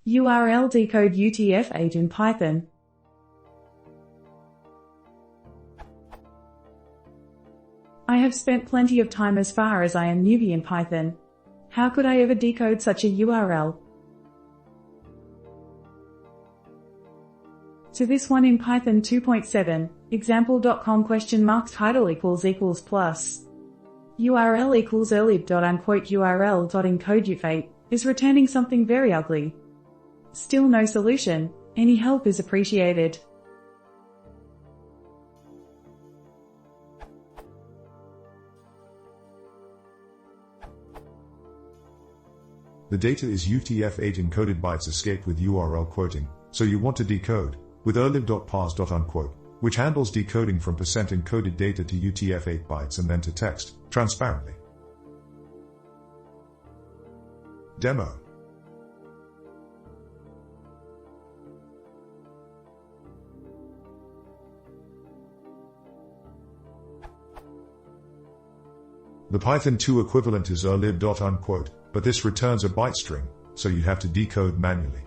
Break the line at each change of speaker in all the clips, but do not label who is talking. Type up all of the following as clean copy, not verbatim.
URL decode UTF-8 in Python. I have spent plenty of time as far as I am newbie in Python. How could I ever decode such a URL? To this one in Python 2.7, example.com title == plus. URL equals urldecode URL.encode UTF-8 is returning something very ugly. Still no solution. Any help is appreciated.
The data is UTF-8 encoded bytes escaped with URL quoting, so you want to decode with urldecode, which handles decoding from %encoded data to UTF-8 bytes and then to text, transparently. Demo. The Python 2 equivalent is urllib.unquote, but this returns a byte string, so you have to decode manually.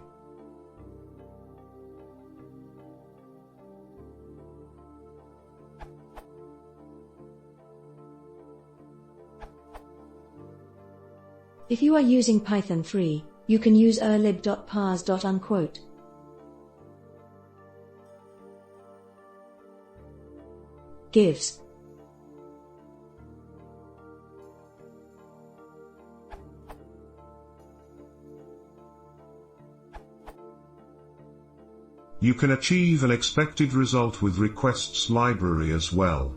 If you are using Python 3, you can use urllib.parse.unquote. Gives.
You can achieve an expected result with requests library as well.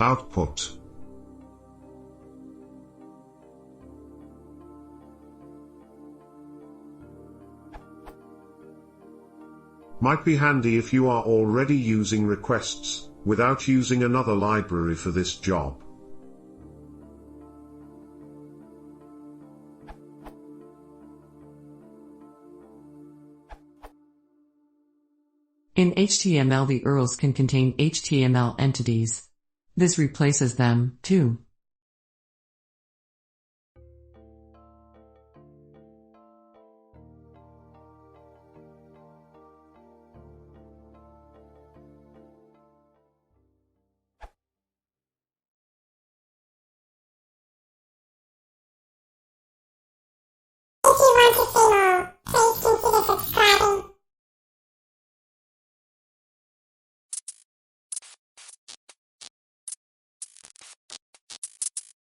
Output. Might be handy if you are already using requests, without using another library for this job.
In HTML, the URLs can contain HTML entities. This replaces them, too.
If you want to see more, please